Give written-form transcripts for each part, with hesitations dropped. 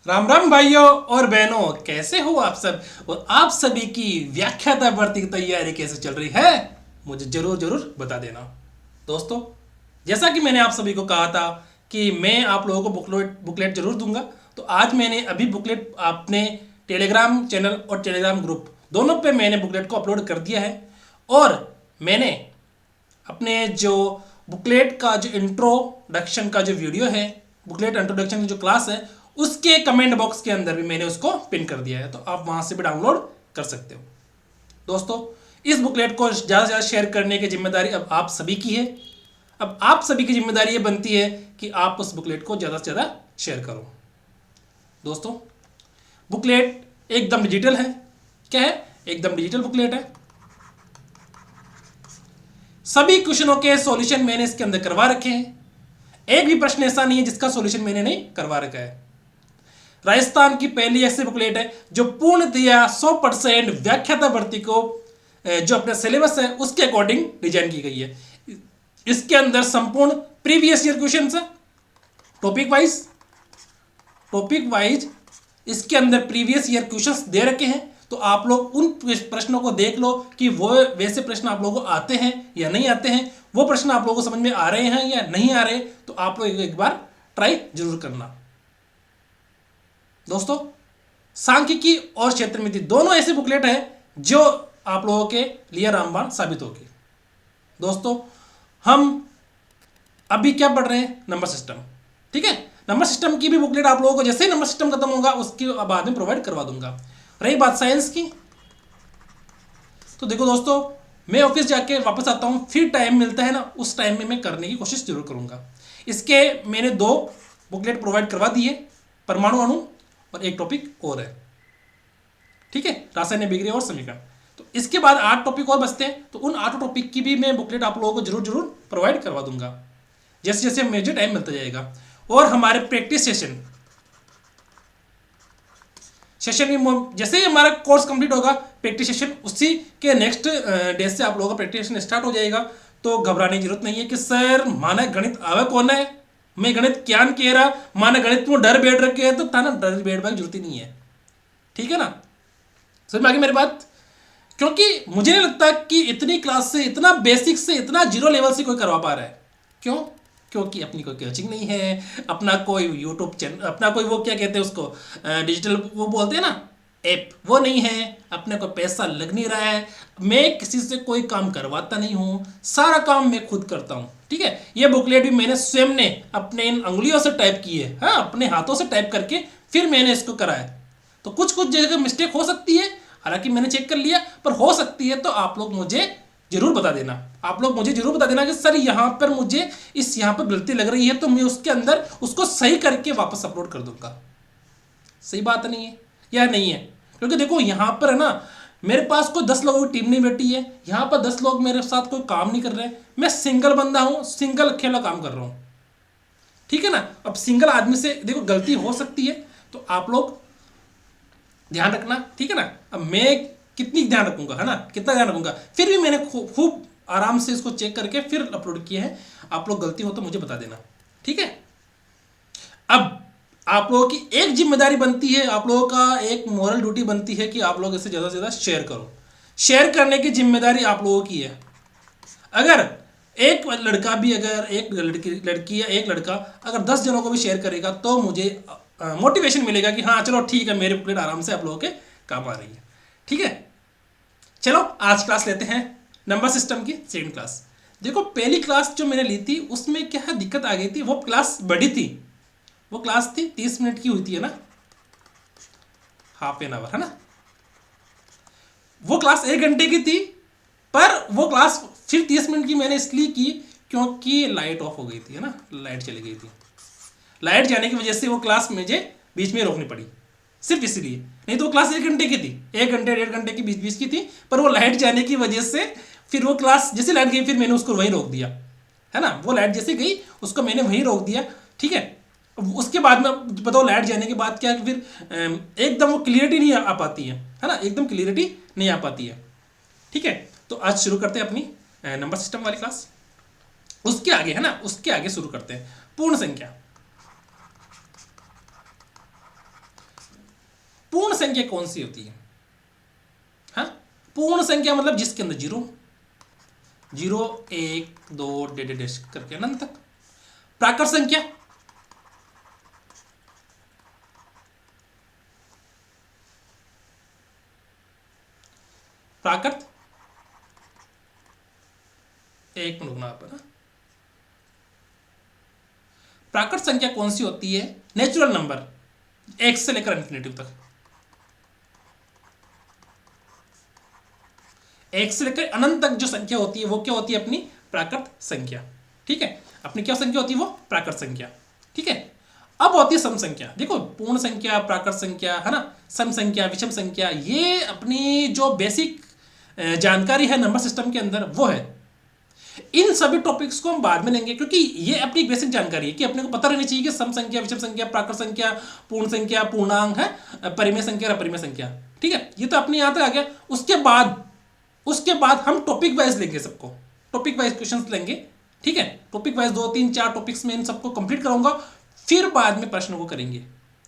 राम राम भाइयों और बहनों, कैसे हो आप सब। और आप सभी की व्याख्याता भर्ती की तैयारी कैसे चल रही है, मुझे जरूर जरूर बता देना। दोस्तों, जैसा कि मैंने आप सभी को कहा था कि मैं आप लोगों को बुकलेट जरूर दूंगा, तो आज मैंने अभी बुकलेट अपने टेलीग्राम चैनल और टेलीग्राम ग्रुप दोनों पे मैंने बुकलेट को अपलोड कर दिया है। और मैंने अपने जो बुकलेट का जो इंट्रोडक्शन का जो वीडियो है, बुकलेट इंट्रोडक्शन की जो क्लास है, उसके कमेंट बॉक्स के अंदर भी मैंने उसको पिन कर दिया है, तो आप वहां से भी डाउनलोड कर सकते हो। दोस्तों, इस बुकलेट को ज़्यादा से ज़्यादा शेयर करने की जिम्मेदारी अब आप सभी की है। अब आप सभी की जिम्मेदारी ये बनती है कि आप उस बुकलेट को ज़्यादा से ज़्यादा शेयर करो। दोस्तों, बुकलेट एकदम डिजिटल है। क्या है? एकदम डिजिटल बुकलेट है। सभी क्वेश्चनों के सॉल्यूशन मैंने इसके अंदर करवा रखे हैं। एक भी प्रश्न ऐसा नहीं है जिसका सॉल्यूशन मैंने नहीं करवा रखा है। राजस्थान की पहली ऐसी बुकलेट है जो पूर्णतया 100% व्याख्याता भर्ती को जो अपना सिलेबस है उसके अकॉर्डिंग डिजाइन की गई है। इसके अंदर संपूर्ण प्रीवियस ईयर क्वेश्चन है, टॉपिक वाइज इसके अंदर प्रीवियस ईयर क्वेश्चंस दे रखे हैं। तो आप लोग उन प्रश्नों को देख लो कि वो वैसे प्रश्न आप लोगों को आते हैं या नहीं आते हैं, वो प्रश्न आप लोगों को समझ में आ रहे हैं या नहीं आ रहे, तो आप लोग एक बार ट्राई जरूर करना। दोस्तों, सांख्यिकी और क्षेत्र मिति दोनों ऐसी बुकलेट है जो आप लोगों के लिए रामबाण साबित होगी। दोस्तों, हम अभी क्या पढ़ रहे हैं? Number system. ठीक है, नंबर सिस्टम की भी बुकलेट आप लोगों को जैसे ही नंबर सिस्टम खत्म होगा उसके बाद में प्रोवाइड करवा दूंगा। रही बात साइंस की, तो देखो दोस्तों, मैं ऑफिस जाके वापस आता हूँ, फिर टाइम मिलता है ना, उस टाइम में मैं करने की कोशिश जरूर करूंगा। इसके मैंने 2 बुकलेट प्रोवाइड करवा दी है, परमाणु अणु और एक टॉपिक और है। ठीक है, रासायनिक अभिक्रिया और समीकरण। तो इसके बाद 8 टॉपिक और बचते हैं, तो उन 8 टॉपिक की भी मैं बुकलेट आप लोगों को जरूर जरूर प्रोवाइड करवा दूंगा जैसे जैसे मुझे टाइम मिलता जाएगा। और हमारे प्रैक्टिस सेशन में जैसे ही हमारा कोर्स कंप्लीट होगा, प्रैक्टिस सेशन उसी के नेक्स्ट डे से आप लोगों का प्रैक्टिस सेशन स्टार्ट हो जाएगा। तो घबराने की जरूरत नहीं है कि सर माना गणित आवे कौन है, मैं गणित क्या कह रहा, माना गणित में डर बैठ रखे है, तो था ना, डर बैठने की जरूरत ही नहीं है। ठीक है ना, समझ में आ गई मेरी बात? क्योंकि मुझे नहीं लगता कि इतनी क्लास से, इतना बेसिक से, इतना जीरो लेवल से कोई करवा पा रहा है। क्यों? क्योंकि अपनी कोई कोचिंग नहीं है, अपना कोई यूट्यूब चैनल, अपना कोई वो क्या कहते हैं उसको, डिजिटल वो बोलते हैं ना, ऐप, वो नहीं है, अपने को पैसा लग नहीं रहा है, मैं किसी से कोई काम करवाता नहीं हूँ, सारा काम मैं खुद करता हूँ। ठीक है, ये बुकलेट भी मैंने स्वयं ने अपने इन अंगुलियों से टाइप की है, हाँ, अपने हाथों से टाइप करके फिर मैंने इसको करा है। तो कुछ कुछ जगह मिस्टेक हो सकती है, हालांकि मैंने चेक कर लिया, पर हो सकती है, तो आप लोग मुझे जरूर बता देना। आप लोग मुझे जरूर बता देना कि सर यहाँ पर मुझे यहाँ पर गलती लग रही है, तो मैं उसके अंदर उसको सही करके वापस अपलोड कर दूंगा। सही बात नहीं है या नहीं है? क्योंकि देखो यहाँ पर है ना, मेरे पास कोई 10 लोगों की टीम नहीं बैठी है, यहाँ पर 10 लोग मेरे साथ कोई काम नहीं कर रहे हैं, मैं सिंगल बंदा हूँ, सिंगल अकेला काम कर रहा हूँ। ठीक है ना, अब सिंगल आदमी से देखो गलती हो सकती है, तो आप लोग ध्यान रखना। ठीक है ना, अब मैं कितनी ध्यान रखूंगा, है ना, कितना ध्यान रखूंगा, फिर भी मैंने खूब आराम से इसको चेक करके फिर अपलोड किया है। आप लोग गलती हो तो मुझे बता देना। ठीक है, अब आप लोगों की एक जिम्मेदारी बनती है, आप लोगों का एक मॉरल ड्यूटी बनती है कि आप लोग इसे ज़्यादा से ज़्यादा शेयर करो। शेयर करने की जिम्मेदारी आप लोगों की है। अगर एक लड़का भी, अगर एक लड़की या एक लड़का अगर 10 जनों को भी शेयर करेगा, तो मुझे मोटिवेशन मिलेगा कि हाँ चलो ठीक है, मेरी बुकलेट आराम से आप लोगों के काम आ रही है। ठीक है, चलो आज क्लास लेते हैं नंबर सिस्टम की सेकंड क्लास। देखो, पहली क्लास जो मैंने ली थी उसमें क्या दिक्कत आ गई थी, वो क्लास बड़ी थी, वो क्लास थी 30 मिनट की हुई थी, है ना, हाफ एन आवर, है ना। वो क्लास 1 घंटे की थी, पर वो क्लास फिर 30 मिनट की मैंने इसलिए की क्योंकि लाइट ऑफ हो गई थी, है ना, लाइट चली गई थी। लाइट जाने की वजह से वो क्लास मुझे बीच में रोकनी पड़ी, सिर्फ इसलिए। नहीं तो वो क्लास 1 घंटे की थी, 1 घंटे 1.5 घंटे की बीच बीच की थी, पर वो लाइट जाने की वजह से फिर वो क्लास जैसे लाइट गई, फिर मैंने उसको वहीं रोक दिया, है ना, वो लाइट जैसे गई उसको मैंने वहीं रोक दिया। ठीक है, उसके बाद में बताओ लाइट जाने के बाद क्या, फिर एकदम वो क्लियरिटी नहीं आ पाती है ना, एकदम क्लियरिटी नहीं आ पाती है। ठीक है, तो आज शुरू करते हैं अपनी नंबर सिस्टम वाली क्लास। उसके आगे, है ना, उसके आगे शुरू करते हैं पूर्ण संख्या। संख्या कौन सी होती है? हाँ, पूर्ण संख्या मतलब जिसके अंदर जीरो, 1 2 डैश करके अनंत तक। प्राकृत संख्या, प्राकृत एक मिनट रुकना पर, प्राकृत संख्या कौन सी होती है? नेचुरल नंबर, एक्स से लेकर इन्फिनिटी तक, एक से लेकर अनंत तक जो संख्या होती है वो क्या होती है? अपनी प्राकृत संख्या। ठीक है, अपनी क्या संख्या होती है? वो प्राकृत संख्या। ठीक है, अब होती है सम संख्या। देखो, पूर्ण संख्या, प्राकृत संख्या, है ना, सम संख्या, विषम संख्या, ये अपनी जो बेसिक जानकारी है नंबर सिस्टम के अंदर वो है। इन सभी टॉपिक्स को हम बाद में लेंगे, क्योंकि ये अपनी बेसिक जानकारी है कि अपने को पता रहनी चाहिए कि सम संख्या, विषम संख्या, प्राकृत संख्या, पूर्ण संख्या, पूर्णांक है, परिमेय संख्या, अपरिमेय संख्या। ठीक है, ये तो अपने यहाँ तक आ गया। उसके बाद हम टॉपिक वाइज लेंगे, सबको टॉपिक वाइज क्वेश्चंस लेंगे। ठीक है, टॉपिक वाइज 2 3 4 टॉपिक्स में इन सबको कंप्लीट कराऊंगा, फिर बाद में प्रश्नों को करेंगे।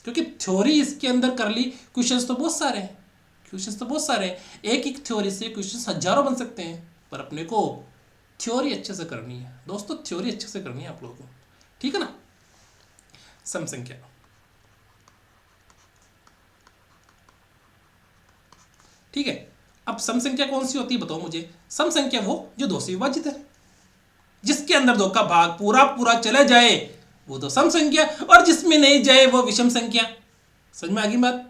क्योंकि थ्योरी इसके अंदर कर ली, क्वेश्चंस तो बहुत सारे हैं, एक एक थ्योरी से क्वेश्चंस हजारों बन सकते हैं, पर अपने को थ्योरी अच्छे से करनी है दोस्तों, थ्योरी अच्छे से करनी है आप लोगों को। ठीक है ना। सम संख्या, ठीक है, अब सम संख्या कौन सी होती है बताओ मुझे? सम संख्या वो जो 2 से विभाजित है, जिसके अंदर 2 का भाग पूरा पूरा चले जाए वो तो सम संख्या, और जिसमें नहीं जाए वो विषम संख्या। समझ में आ गई बात?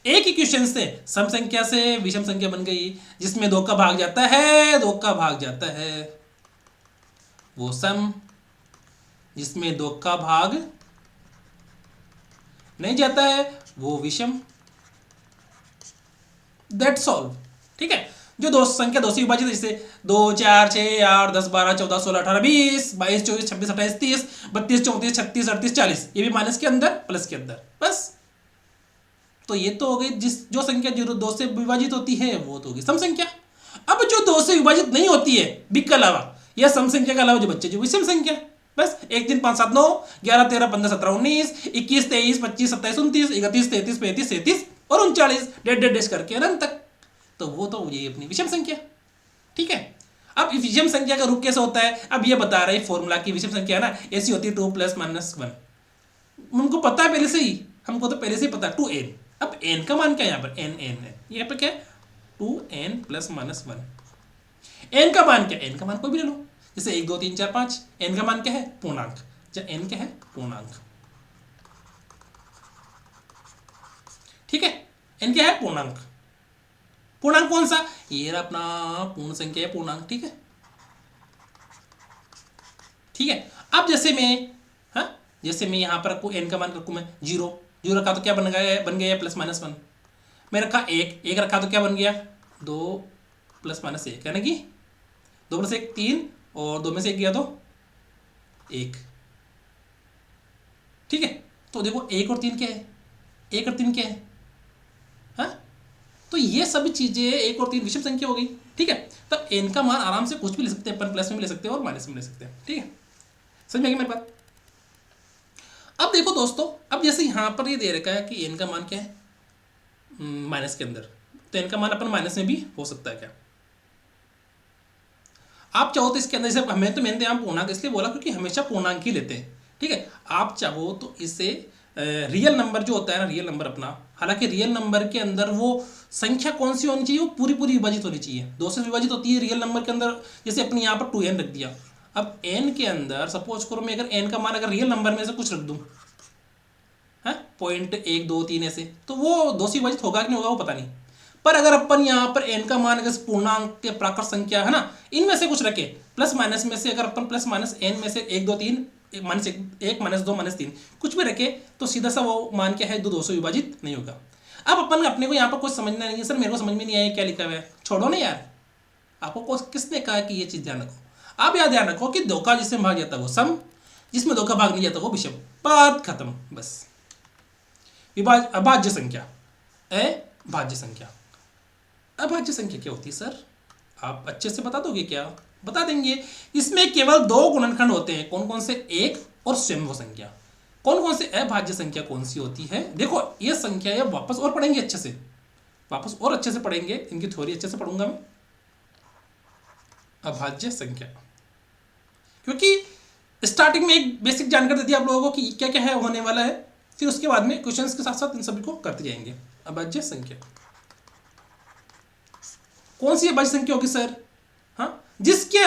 एक ही क्वेश्चन से सम संख्या से विषम संख्या बन गई, जिसमें 2 का भाग जाता है, 2 का भाग जाता है वो सम, जिसमें 2 का भाग नहीं जाता है वो विषम। That's all. ठीक है, जो 2 संख्या 2 से विभाजित है, जैसे 2 4 6 8 10 12 14 16 18 20 22 24 26 28 30 32 34 36 38 40, ये भी माइनस के अंदर प्लस के अंदर, बस। तो ये तो हो गई जो संख्या जो 2 से विभाजित होती है वो तो होगी सम संख्या। अब जो 2 से विभाजित नहीं होती है बिग के अलावा या सम संख्या के अलावा जो बच्चे जो विषम संख्या, बस 1 3 5 7 9 11 13 15 17 19 21 23 25 27 29 31 33 35 37 और 39 डेढ़ डेढ़ करके अनंत तक, तो वो तो ये अपनी विषम संख्या। ठीक है, अब विषम संख्या का रूप कैसे होता है? अब ये बता रहे फॉर्मूला की विषम संख्या है ना, ऐसी होती है 2 ± 1। उनको पता है पहले से ही, हमको तो पहले से ही पता है 2n। अब n का मान क्या है? यहाँ पर n है, यहाँ पर क्या है? 2n ± 1। n का मान क्या है? n का मान कोई भी ले लो, जैसे 1 2 3 4 5। n का मान क्या है? पूर्णांक। n क्या है? पूर्णांक। ठीक है, n क्या है? पूर्णांक। पूर्णांक कौन सा? ये रहा अपना पूर्ण संख्या है, पूर्णांक। ठीक है, ठीक है। अब जैसे मैं यहां पर रखूं n का मान रखूं मैं 0 रखा तो क्या बन गया ±1। मैं रखा 1 रखा तो क्या बन गया? 2 ± 1, यानी कि 2 + 1 3, और 2 में से 1 गया तो 1। ठीक है, तो देखो 1 और 3 क्या है? 1 और 3 क्या है? हाँ, तो ये सभी चीजें 1 और 3 विषम संख्या हो गई। ठीक है, तब n का मान आराम से कुछ भी ले सकते हैं अपन, प्लस में भी ले सकते हैं और माइनस में ले सकते हैं। ठीक है, समझ में आ गई मेरी बात? अब देखो दोस्तों, अब जैसे यहां पर ये दे रखा है कि n का मान क्या है? माइनस के अंदर, तो n का मान अपन माइनस में भी हो सकता है क्या? आप चाहो तो इसके अंदर, जैसे हमें तो मैंने यहाँ पूर्णांक इसलिए बोला क्योंकि हमेशा पूर्णांक ही लेते हैं। ठीक है, आप चाहो तो इसे रियल नंबर जो होता है ना, रियल नंबर अपना, हालांकि रियल नंबर के अंदर वो संख्या कौन सी होनी चाहिए? वो पूरी पूरी विभाजित होनी चाहिए। 2 से विभाजित होती है रियल नंबर के अंदर, जैसे अपने यहाँ पर 2n रख दिया। अब n के अंदर सपोज करो मैं अगर n का मान अगर रियल नंबर में से कुछ रख दूँ, है 0.1 2 3 ऐसे, तो वो 2 से विभाजित होगा कि नहीं होगा वो पता नहीं। पर अगर अपन यहाँ पर n का मान अगर पूर्णांक के प्राकृत संख्या है ना, इनमें से कुछ रखे, प्लस माइनस में से अगर अपन प्लस माइनस n में से 1 2 3 1 -1 -2 -3 कुछ भी रखे, तो सीधा सा वो मान क्या है? 2 से विभाजित नहीं होगा। अब अपन अपने को यहाँ पर कुछ समझना नहीं है, सर मेरे को समझ में नहीं आया क्या लिखा हुआ है, छोड़ो ना यार। आपको किसने कहा कि ये चीज़ ध्यान रखो? आप याद ध्यान रखो कि 2 का जिसमें भाग जाता है वो सम, जिसमें 2 का भाग नहीं जाता वो विषम। बात खत्म, बस। अभाज्य संख्या, अभाज्य संख्या। अभाज्य संख्या क्या होती है सर? आप अच्छे से बता दोगे क्या? बता देंगे। इसमें केवल 2 गुणनखंड होते हैं, कौन कौन से? 1 और स्वयंभू संख्या। कौन कौन से अभाज्य संख्या कौन सी होती है? देखो ये संख्या है, वापस और पढ़ेंगे अच्छे से, वापस और अच्छे से पढ़ेंगे, इनकी थ्योरी अच्छे से पढ़ूंगा मैं। अभाज्य संख्या, क्योंकि स्टार्टिंग में एक बेसिक जानकारी दे दी आप लोगों को कि क्या क्या है होने वाला है, फिर उसके बाद में क्वेश्चंस के साथ साथ इन सभी को करते जाएंगे। अभाज्य संख्या कौन सी अभाज्य संख्या होगी सर? हाँ, जिसके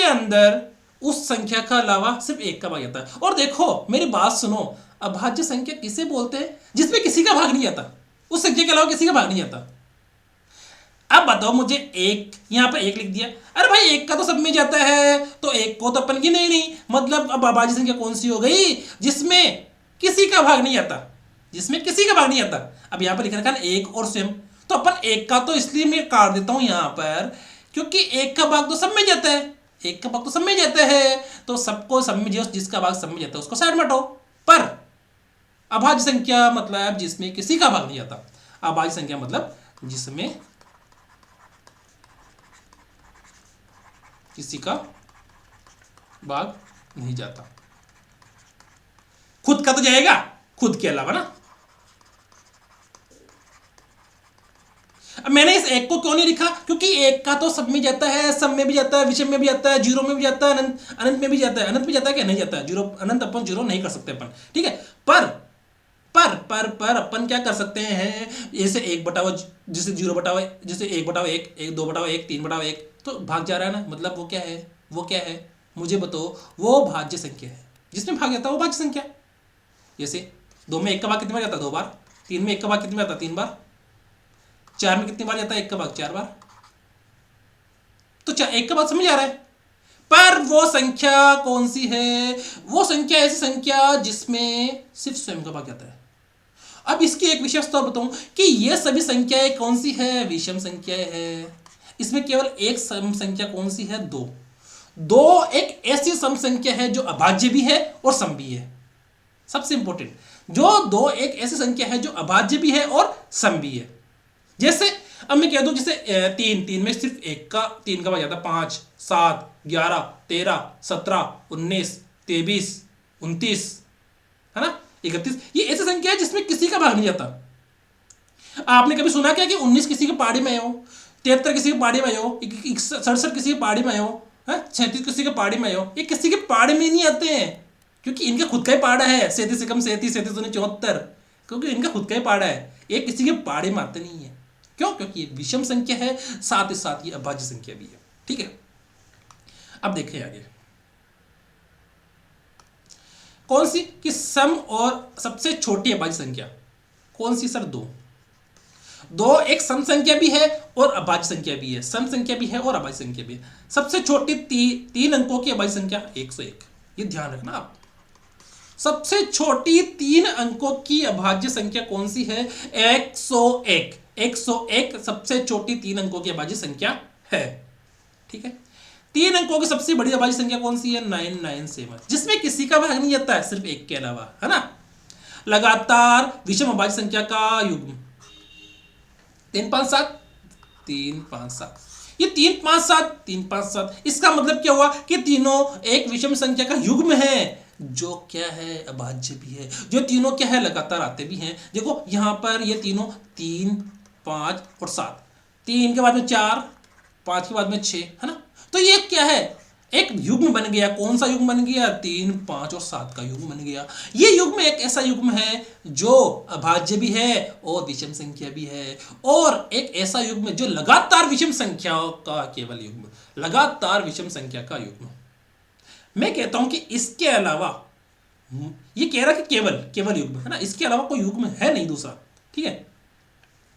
अंदर उस संख्या का अलावा सिर्फ एक का भाग आता है। और देखो मेरी बात सुनो, अभाज्य संख्या किसे बोलते हैं? जिसमें किसी का भाग नहीं आता, उस संख्या के अलावा किसी का भाग नहीं आता। अब बताओ मुझे, एक यहां पर एक लिख दिया, अरे भाई एक का तो सब में जाता है, तो एक को तो अपन की नहीं, मतलब अब अभाज्य संख्या कौन सी हो गई? जिसमें किसी का भाग नहीं आता, जिसमें किसी का भाग नहीं आता। अब यहां पर लिखा रखा एक और स्वयं, तो अपन एक का तो इसलिए मैं काट देता हूं यहां पर, क्योंकि एक का भाग तो सब में जाता है, एक का भाग तो सब में जाता है, तो सबको सब में, जिसका भाग सब में जाता है उसको साइड में हटाओ। पर अभाज्य संख्या मतलब जिसमें किसी का भाग नहीं आता। अभाज्य संख्या मतलब जिसमें किसी का भाग नहीं जाता। खुद का तो जाएगा, खुद के अलावा ना। अब मैंने इस एक को क्यों नहीं लिखा? क्योंकि एक का तो सब में जाता है, सब में भी जाता है, विषम में भी जाता है, जीरो में भी जाता है, अनंत में भी जाता है। अनंत में जाता है क्या? नहीं जाता है। जीरो अनंत अपन जीरो नहीं कर सकते अपन, ठीक है। पर अपन क्या कर सकते हैं? जैसे एक बटावा, जैसे जीरो बटावा, जैसे एक बटावा एक, दो बटावा एक, तीन बटावा एक, तो भाग जा रहा है ना, मतलब वो क्या है? वो क्या है मुझे बताओ? वो भाज्य संख्या है, जिसमें भाग जाता है वो भाज्य संख्या। जैसे दो में एक का भाग कितनी बार जाता है? दो बार। तीन में एक का भाग कितनी बार जाता है? तीन बार। चार में कितनी बार जाता है एक का भाग? चार बार। तो एक का भाग समझ आ रहा है। पर वो संख्या कौन सी है? वो संख्या ऐसी संख्या जिसमें सिर्फ स्वयं का भाग जाता है। अब इसकी एक विशेषता बताऊं कि ये सभी संख्याएं कौन सी है? विषम संख्याएं है। इसमें केवल एक सम संख्या कौन सी है? दो। दो एक ऐसी सम संख्या है जो अभाज्य भी है और सम भी है। सबसे इंपॉर्टेंट, जो दो एक ऐसी संख्या है जो अभाज्य भी है और सम भी है। जैसे अब मैं कह दूं, जैसे तीन में सिर्फ एक का, तीन का भाग जाता है 5, 7, 11, 13, 17, 19, 23, 29, है ना, 31। ये ऐसी संख्या है जिसमें किसी का भाग नहीं जाता। आपने कभी सुना क्या कि 19 किसी के पहाड़ी में हो, 73 किसी के पहाड़ी में हो, 67 किसी के पहाड़ी में हो, 37 किसी के पहाड़ी में हो? ये किसी के पहाड़ी में नहीं आते हैं, क्योंकि इनका खुद का ही पहाड़ा है। 37 से कम 37, 37 दूनी 74, क्योंकि इनका खुद का ही पहाड़ा है। ये किसी के पहाड़ी में आते नहीं है। क्यों? क्योंकि ये विषम संख्या है, साथ ही साथ ये अभाज्य संख्या भी है, ठीक है। अब देखें आगे कौन सी कि सम और सबसे छोटी अभाज्य संख्या कौन सी सर? दो एक सम संख्या भी है और अभाज्य संख्या भी है। सम संख्या भी है और अभाज्य संख्या भी है। सबसे छोटी तीन अंकों की अभाज्य संख्या 101। ये ध्यान रखना आप। सबसे छोटी 3 अंकों की अभाज्य संख्या कौन सी है? 101। 101 सबसे छोटी 3 अंकों की अभाज्य संख्या है, ठीक है। 3 अंकों की सबसे बड़ी अभाज्य संख्या कौन सी है? 997, जिसमें किसी का भाग नहीं जाता है सिर्फ एक के अलावा, है ना। लगातार विषम अभाज्य संख्या का युग्म 3 5 7 3 5 7। ये 3 5 7 3 5 7, इसका मतलब क्या हुआ कि तीनों एक विषम संख्या का युग्म है, जो क्या है? अभाज्य भी है। जो तीनों क्या है? लगातार आते भी हैं। देखो यहां पर ये तीनों 3 5 और 7, 3 के बाद में 4, 5 के बाद में 6, है ना। तो ये क्या है? एक युग्म बन गया। कौन सा युग्म बन गया? 3 5 और 7 का युग्म बन गया। ये युग्म एक ऐसा युग्म है जो अभाज्य भी है और विषम संख्या भी है, और एक ऐसा युग्म जो लगातार विषम संख्याओं का केवल युग्म, लगातार विषम संख्या का युग्म। मैं कहता हूं कि इसके अलावा, ये कह रहा कि केवल युग्म, है ना, इसके अलावा कोई युग्म है नहीं दूसरा, ठीक है।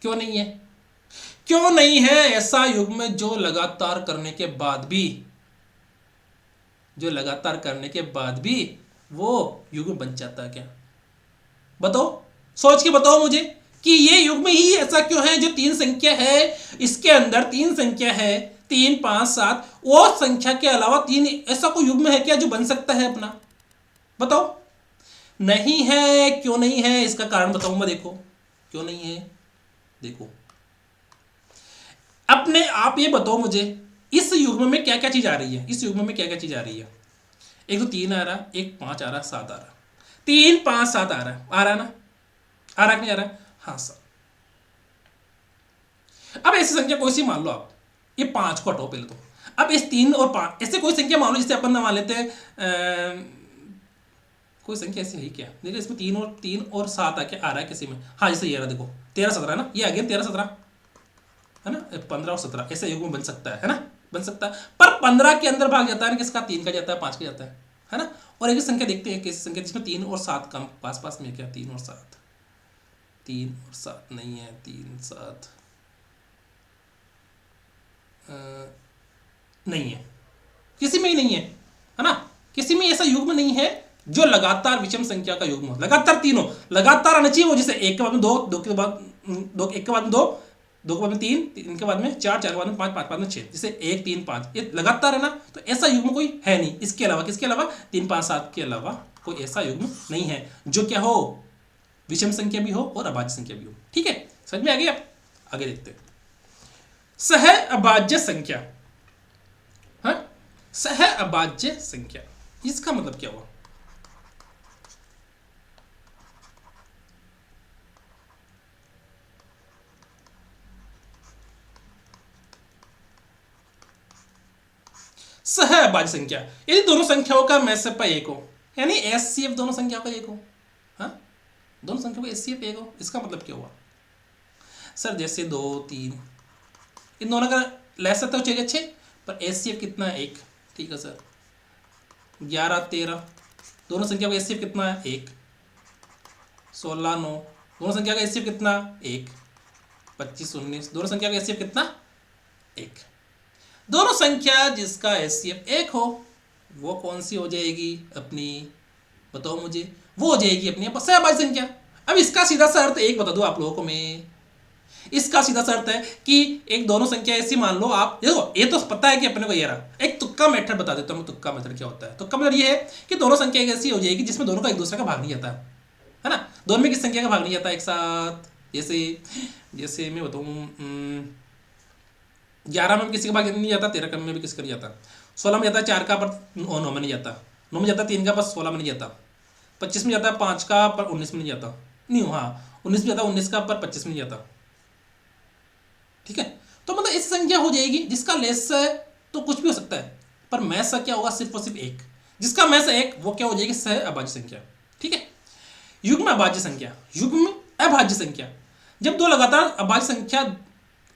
क्यों नहीं है? क्यों नहीं है ऐसा युग्म जो लगातार करने के बाद भी वो युग्म बन जाता है? क्या बताओ, सोच के बताओ मुझे कि ये युग्म ही ऐसा क्यों है जो 3 संख्या है, इसके अंदर 3 संख्या है, 3 5 7, वो संख्या के अलावा 3 ऐसा कोई युग्म है क्या जो बन सकता है अपना? बताओ। नहीं है। क्यों नहीं है? इसका कारण बताऊंगा। देखो क्यों नहीं है। देखो अपने आप ये बताओ मुझे, इस युग्म में क्या क्या चीज आ रही है? इस युग्म में क्या क्या चीज आ रही है? एक तो 3 आ रहा, एक 5 आ रहा, 7 आ रहा, 3 5 7 आ रहा है, आ रहा है ना, आ रहा कि नहीं आ रहा है? हाँ सर। अब ऐसी संख्या कोई सी मान लो आप, ये 5 को हटाओ पहले तो। अब इस 3 और 5 ऐसे कोई संख्या मान लो, जिससे अपन मान लेते हैं कोई संख्या ऐसी है क्या, देखो इसमें 3 और 7 आके आ रहा है किसी में, हाँ जैसे ये रहा, देखो 13 17 ना, ये आ गया 13 17 है ना, 15 और 17 ऐसे युग में बन सकता है ना, बन सकता है। पर 15 के अंदर भाग जाता है ना, किसका, 3 का जाता है, 5 का जाता है ना। और एक संख्या देखते हैं, कैसी संख्या जिसमें 3 और 7 कम पास पास में, क्या 3 और 7, 3 और 7 नहीं है, 3 7 नहीं है, किसी में ही नहीं है ना, किसी में ऐसा युग्म नहीं है जो लगातार विषम संख्या का युग्म हो, लगातार तीनों लगातार आना चाहिए वो, जैसे एक के बाद में दो, दो के बाद दो, एक के बाद में दो, दो के बाद में 3, 3 के बाद में 4, 4 के बाद में 5, 5 के बाद में 6, जैसे 1 3 5 ये लगातार है ना, तो ऐसा युग्म कोई है नहीं। इसके अलावा, किसके अलावा, 3 5 7 के अलावा कोई ऐसा युग्म नहीं है जो क्या हो, विषम संख्या भी हो और अभाज्य संख्या भी हो। ठीक है, समझ में आ गया? आगे देखते हैं। सह अभाज्य संख्या, हाँ, सह अभाज्य संख्या, इसका मतलब क्या हुआ? सह अभाज्य संख्या, यदि दोनों संख्याओं का मैसप एक हो, यानी एचसीएफ दोनों संख्याओं का एक हो, हाँ, दोनों संख्याओं का एचसीएफ एक हो, इसका मतलब क्या हुआ? सर जैसे 2 3 इन दोनों का लहसा तो चाहिए अच्छे, पर एचसीएफ कितना है, 1, ठीक है सर। 11 13 दोनों संख्या का एचसीएफ कितना है, 1। 16 9 दोनों संख्या का एचसीएफ कितना, 1। 25 19 दोनों संख्या का एचसीएफ कितना, 1। दोनों संख्या जिसका एचसीएफ 1 हो वो कौन सी हो जाएगी अपनी, बताओ मुझे, वो हो जाएगी अपनी सहअभाज्य संख्या। अब इसका सीधा सा अर्थ एक बता दूं आप लोगों को मैं, इसका सीधा सा अर्थ है कि एक दोनों संख्या ऐसी मान लो आप, देखो ये तो पता है कि अपने को ये रहा, एक तुक्का मेथड बता देता हूँ। तुक्का मेथड क्या होता है? तुक्का मेथड ये है कि दोनों संख्या एक ऐसी हो जाएगी जिसमें दोनों का एक दूसरे का भाग नहीं जाता है ना, दोनों में किस संख्या का भाग नहीं जाता एक साथ। जैसे जैसे मैं बताऊँ, 11 में किसी का भाग नहीं जाता, 13 में भी किसी का नहीं जाता, 16 में जाता है 4 का पर 9 में नहीं जाता, 9 में जाता है 3 का पर 16 में नहीं जाता, 25 में जाता है 5 का पर 19 में नहीं जाता, नहीं हाँ 19 में जाता है 19 का पर 25 में नहीं जाता। ठीक है, तो मतलब ऐसी संख्या हो जाएगी जिसका लेस है तो कुछ भी हो सकता है, पर मैस क्या होगा, सिर्फ और सिर्फ एक, जिसका मैस है एक, वो क्या हो जाएगी, सह अभाज्य संख्या। ठीक है, युग्म अभाज्य संख्या, युग्म अभाज्य संख्या, जब दो लगातार अभाज्य संख्या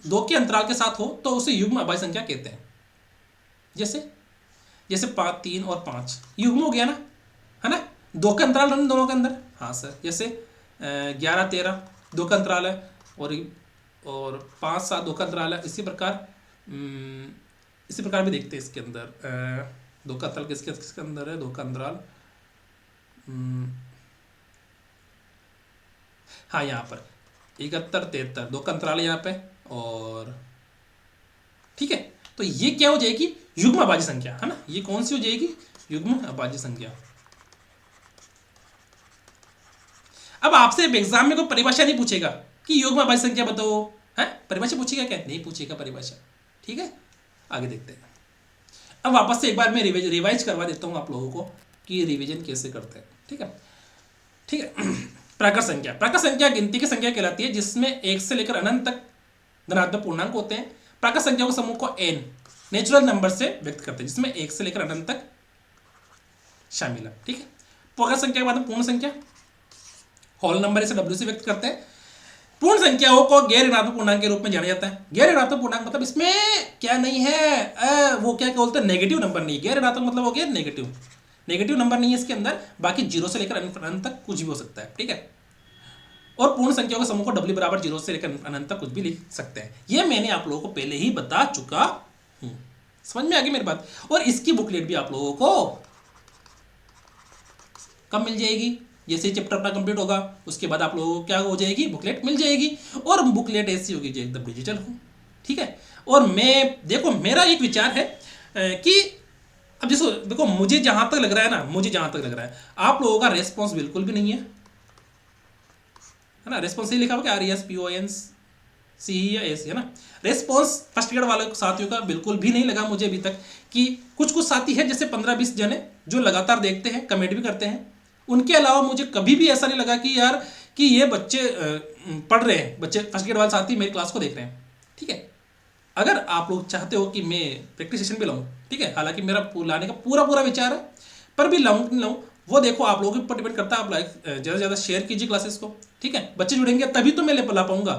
2 के अंतराल के साथ हो तो उसे युग्म अभाज्य संख्या कहते हैं। जैसे जैसे 5 3 और 5 युग्म हो गया ना, है ना, 2 का अंतराल है दोनों के अंदर, हाँ सर। जैसे 11 13 2 का अंतराल है, और 5 7 2 का अंतराल है। इसी प्रकार भी देखते हैं इसके अंदर 2 का अंतराल किसके किसके अंदर है, 2 का अंतराल, हाँ यहाँ पर 71 73 2 का अंतराल है यहाँ पे, और ठीक है, तो ये क्या हो जाएगी, युग्म अभाज्य संख्या, है ना। ये कौन सी हो जाएगी, युग्म अभाज्य संख्या। अब आपसे एग्जाम में कोई परिभाषा नहीं पूछेगा कि युग्म अभाज्य संख्या बताओ, है, परिभाषा पूछेगा क्या, नहीं पूछेगा परिभाषा। ठीक है, आगे देखते हैं। अब वापस से एक बार मैं रिवाइज करवा देता हूं आप लोगों को कि रिवीजन कैसे करते हैं। ठीक है, ठीक है। प्राकृत संख्या, प्राकृत संख्या गिनती की संख्या कहलाती है जिसमें 1 से लेकर अनंत तक धनात्मक पूर्णांक होते हैं। प्राकृत संख्याओं के समूह को n नेचुरल नंबर से व्यक्त करते हैं, जिसमें 1 से लेकर अनंत तक शामिल है। ठीक है, प्राकृत संख्या के बाद में पूर्ण संख्या, होल नंबर इसे w से व्यक्त करते हैं। पूर्ण संख्याओं को गैर ऋणात्मक पूर्णांक के रूप में जाना जाता है। गैर ऋणात्मक पूर्णांक मतलब इसमें क्या नहीं है, वो क्या बोलते हैं, नेगेटिव नंबर नहीं। गैर ऋणात्मक मतलब हो गया नेगेटिव, नेगेटिव नंबर नहीं है इसके अंदर, बाकी 0 से लेकर अनंत तक कुछ भी हो सकता है। ठीक है, और पूर्ण संख्याओं के समूह को w बराबर 0 से लेकर अनंत तक कुछ भी लिख सकते हैं। ये मैंने आप लोगों को पहले ही बता चुका हूं, समझ में आ गई मेरी बात। और इसकी बुकलेट भी आप लोगों को कब मिल जाएगी, जैसे चैप्टर अपना कंप्लीट होगा उसके बाद आप लोगों को क्या हो जाएगी, बुकलेट मिल जाएगी। और बुकलेट ऐसी होगी जो एकदम डिजिटल हो। ठीक है, और मैं देखो मेरा एक विचार है कि अब जैसे देखो मुझे जहां तक लग रहा है ना, मुझे जहां तक लग रहा है आप लोगों का रेस्पॉन्स बिल्कुल भी नहीं है ना। रेस्पॉन्स ही लिखा हुआ RESPONS या एस, है ना। रेस्पॉन्स फर्स्ट ग्रेड वाले साथियों का बिल्कुल भी नहीं लगा मुझे अभी तक, कि कुछ साथी है जैसे 15-20 जने जो लगातार देखते हैं, कमेंट भी करते हैं, उनके अलावा मुझे कभी भी ऐसा नहीं लगा कि यार कि ये बच्चे पढ़ रहे हैं, बच्चे फर्स्ट ग्रेड वाले साथी मेरी क्लास को देख रहे हैं। ठीक है, अगर आप लोग चाहते हो कि मैं प्रैक्टिस सेशन भी लाऊं, ठीक है, हालांकि मेरा लाने का पूरा पूरा विचार है, पर भी लाऊं नहीं लाऊं वो देखो आप लोगों के ऊपर डिपेंड करता है। आप लाइक ज़्यादा से ज़्यादा शेयर कीजिए क्लासेस को, ठीक है, बच्चे जुड़ेंगे तभी तो मैं ला पाऊंगा।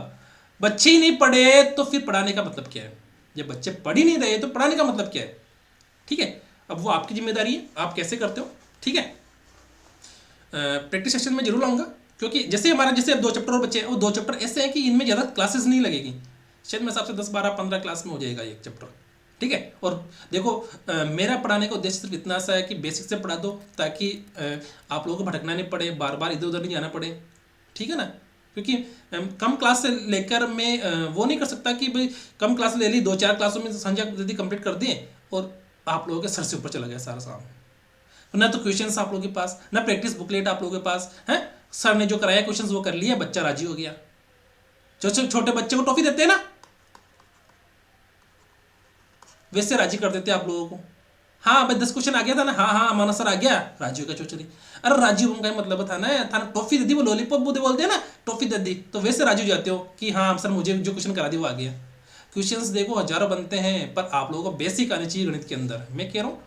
बच्चे ही नहीं पढ़े तो फिर पढ़ाने का मतलब क्या है? जब बच्चे पढ़ ही नहीं रहे तो पढ़ाने का मतलब क्या है? ठीक है, अब वो आपकी जिम्मेदारी है, आप कैसे करते हो। ठीक है, प्रैक्टिस सेशन में जरूर लाऊंगा, क्योंकि जैसे हमारा जैसे अब 2 चैप्टर और बच्चे हैं, वो 2 चैप्टर ऐसे हैं कि इनमें ज़्यादा क्लासेस नहीं लगेगी, शायद मेरे हिसाब से 10 12 15 क्लास में हो जाएगा एक चैप्टर। ठीक है, और देखो मेरा पढ़ाने का उद्देश्य सिर्फ इतना सा है कि बेसिक से पढ़ा दो, ताकि आप लोगों को भटकना नहीं पड़े, बार बार इधर उधर नहीं जाना पड़े। ठीक है ना, क्योंकि कम क्लास से लेकर मैं वो नहीं कर सकता कि भाई कम क्लास ले ली, 2 4 क्लासों में संख्या यदि कंप्लीट कर दिए और आप लोगों के सर से ऊपर चला गया सारा सामान, ना तो क्वेश्चंस आप लोगों के पास, ना प्रैक्टिस बुकलेट आप लोगों के पास है। सर ने जो कराया क्वेश्चंस वो कर लिया, बच्चा राजी हो गया। जो छोटे बच्चे को टॉफी देते हैं ना, वैसे राजी कर देते हैं आप लोगों को। हाँ भाई 10 क्वेश्चन आ गया था ना, हाँ हाँ माना सर आ गया, राजी हो गया चौचरी। अरे राजी होने का मतलब था ना टॉफी दे दी, वो लॉलीपॉप बोलते हैं ना, टॉफी दे दी, तो वैसे राजी हो जाते हो कि हाँ सर मुझे जो क्वेश्चन करा दी वो आ गया। क्वेश्चंस देखो हजारों बनते हैं, पर आप लोगों को बेसिक आनी चाहिए गणित के अंदर। मैं कह रहा हूँ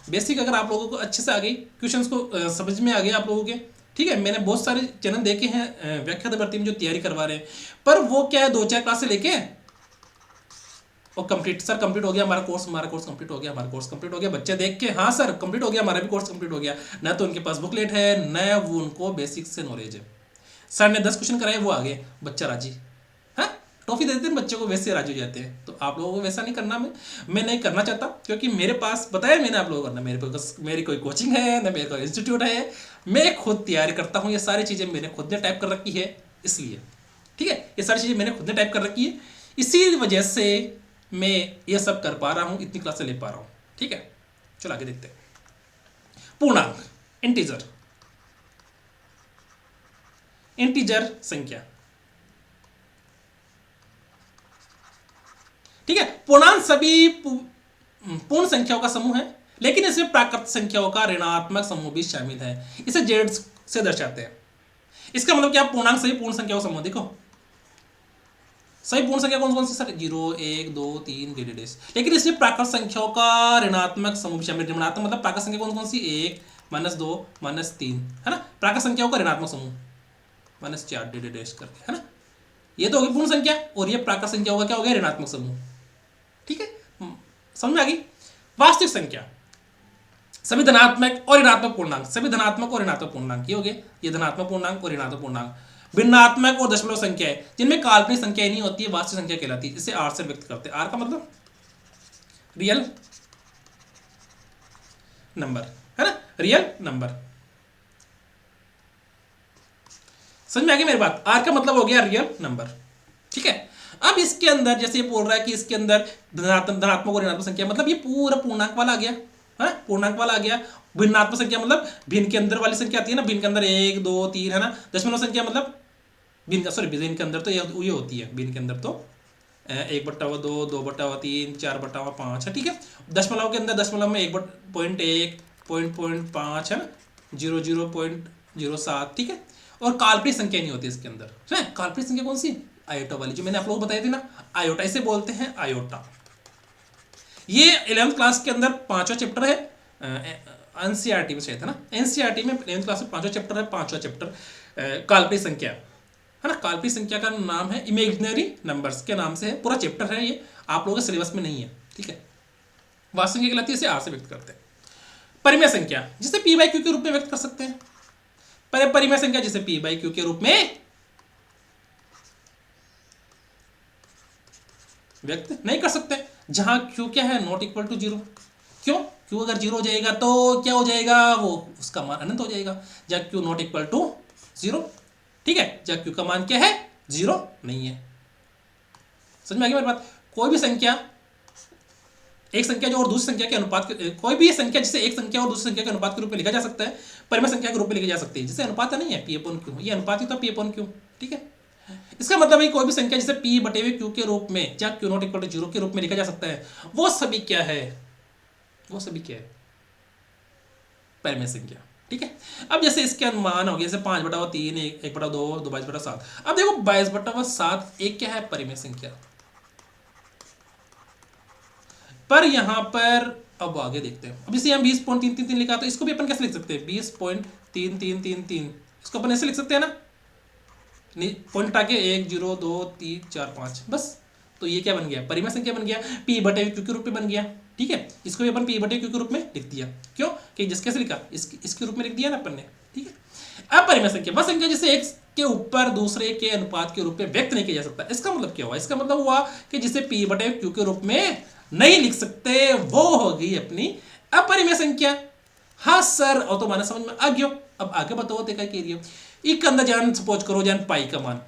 बेसिक अगर आप लोगों को अच्छे से आ गई, क्वेश्चंस को समझ में आ गया आप लोगों के, ठीक है। मैंने बहुत सारे चैनल देखे हैं व्याख्यात भर्ती में जो तैयारी करवा रहे हैं, पर वो क्या है 2 4 क्लास से लेके और कंप्लीट, सर कंप्लीट हो गया हमारा कोर्स, हमारा कोर्स कंप्लीट हो गया, हमारा कोर्स कंप्लीट हो गया, बच्चे देख के हाँ सर कंप्लीट हो गया, हमारा भी कोर्स कंप्लीट हो गया। ना तो उनके पास बुकलेट है, न वो उनको बेसिक से नॉलेज है। सर ने 10 क्वेश्चन कराए, वो आ गए, बच्चा राजी। हाँ, टॉफी दे देते हैं बच्चे को, वैसे राजी हो जाते हैं। तो आप लोगों को वैसा नहीं करना, मैं नहीं करना चाहता, क्योंकि मेरे पास बताया मैंने आप लोगों को करना, मेरी कोई कोचिंग है ना, मेरे कोई इंस्टीट्यूट है, मैं खुद तैयारी करता हूँ। ये सारी चीज़ें मैंने खुद ने टाइप कर रखी है, इसलिए ठीक है, ये सारी चीज़ें मैंने खुद ने टाइप कर रखी है, इसी वजह से मैं ये सब कर पा रहा हूँ, इतनी क्लासें ले पा रहा हूँ। ठीक है, चलो आगे देखते हैं। पूर्णांक, इंटीजर, इंटीजर संख्या। ठीक है, पूर्णांक सभी पूर्ण संख्याओं का समूह है, लेकिन इसमें प्राकृत संख्याओं का ऋणात्मक समूह भी शामिल है। इसे जेड से दर्शाते हैं। इसका मतलब क्या, पूर्णांक सभी पूर्ण संख्याओं का समूह। देखो सही पूर्ण संख्या कौन कौन सी सर, 0 1 2 3 डेडेडेस, लेकिन इसमें प्राकृत संख्याओं का ऋणात्मक समूह शामिल। ऋणात्मक मतलब प्राकृत संख्या कौन कौन सी, 1 -2 -3, है ना, प्राकृत संख्याओं का ऋणात्मक समूह, -4 डेडेडेस करके, है ना। ये तो होगी पूर्ण संख्या, और ये प्राकृत संख्याओं का क्या हो गया, ऋणात्मक समूह। ठीक है, समझ में आ गई। वास्तविक संख्या, सभी धनात्मक और ऋणात्मक पूर्णांक, सभी धनात्मक और ऋणात्मक पूर्णांक, ये हो गए, ये धनात्मक पूर्णांक और ऋणात्मक पूर्णांक। भिन्नात्मक और दशमलव संख्या है, जिनमें काल्पनिक संख्या नहीं होती है, वास्तविक संख्या कहलाती है। इसे आर से व्यक्त करते हैं। आर का मतलब रियल नंबर, है ना, रियल नंबर। समझ में आ गई मेरी बात, आर का मतलब हो गया रियल नंबर। ठीक है, अब इसके अंदर जैसे ये बोल रहा है कि इसके अंदर धनात्मक और ऋणात्मक संख्या, मतलब ये पूरा पूर्णांक वाला आ गया, है, पूर्णांक वाला आ गया। भिन्नात्मक संख्या मतलब भिन्न के अंदर वाली संख्या आती है ना, भिन्न के अंदर 1 2 3, है ना। दशमलव संख्या मतलब भिन्न का, सॉरी भिन्न के अंदर तो ये होती है, भिन्न के अंदर तो 1/2 2/3 4/5 है। ठीक है, दशमलव के अंदर दशमलव में 1.1 0.5 है ना, 00.07। ठीक है, और काल्पनिक संख्या नहीं होती इसके अंदर, है। काल्पनिक संख्या कौन सी, आयोटा वाली, जो मैंने आप लोगों को बताई थी ना, आयोटा, इसे बोलते हैं आयोटा। ये 11th क्लास के अंदर 5वां चैप्टर है, एनसीईआरटी में शायद, है ना, एनसीईआरटी में 11th क्लास में 5वां चैप्टर है, 5वां चैप्टर काल्पनिक संख्या, है ना। काल्पनिक संख्या का नाम है इमेजिनरी नंबर्स के नाम से है, पूरा चैप्टर है ये, आप लोगों के सिलेबस में नहीं है। ठीक है, वास्तविक संख्या कहलाती है, इसे आर से व्यक्त करते हैं। परिमेय संख्या, जिसे पी बाई क्यू के रूप में व्यक्त कर सकते हैं। परिमेय संख्या जिसे पी बाई क्यू के रूप में व्यक्त नहीं कर सकते, जहां क्यू क्या है, नॉट इक्वल टू 0। क्यों, क्यू अगर 0 हो जाएगा तो क्या हो जाएगा, वो उसका मान अनंत हो जाएगा, जब क्यू नॉट इक्वल टू 0। ठीक है, जब क्यू का मान क्या है, 0 नहीं है। समझ में आ गई मेरी बात। कोई भी संख्या, एक संख्या जो और दूसरी संख्या के अनुपात, कोई भी संख्या जिसे एक संख्या और दूसरी संख्या के अनुपात के रूप में लिखा जा सकता है, परिमेय संख्या के रूप में लिखी जा सकती है, जिसे अनुपात नहीं है, पी अपॉन क्यू, ये अनुपात ही तो पी अपॉन क्यू। ठीक है, इसका मतलब है कोई भी संख्या जिसे p बटे हुए q के रूप में या q नॉट इक्वल टू 0 के रूप में लिखा जा सकता है, वो सभी क्या है, वो सभी क्या है, परिमेय संख्या। ठीक है, अब जैसे इसके अनुमान हो गए, जैसे 5/3, 1/2, 2/7। अब देखो 22/7 एक क्या है, परिमेय संख्या। पर यहां पर अब आगे देखते हैं, अब इसे हम 20.333 लिखा, तो इसको भी अपन कैसे लिख सकते हैं, 20.3333, इसको अपन ऐसे लिख सकते हैं ना, पॉइंट हटा के 1 0 2 3 4 5, बस। तो ये क्या बन गया, परिमेय संख्या बन गया, P/Q के रूप में बन गया। ठीक है, इसको भी अपन P/Q के रूप में लिख दिया, क्यों कि जिस कैसे लिखा, इसके रूप में लिख दिया ना अपन ने। ठीक है, अब परिमेय संख्या वह संख्या जिसे एक के ऊपर दूसरे के अनुपात के रूप में व्यक्त नहीं किया जा सकता। इसका मतलब क्या हुआ, इसका मतलब हुआ कि जिसे P/Q के रूप में नहीं लिख सकते, वो होगी अपनी अपरिमेय संख्या। हाँ सर, और तो माना समझ में आ गया। अब आगे बताओ देखा कह रही हो, एक अंदर जान सपोज करो जान पाई का मान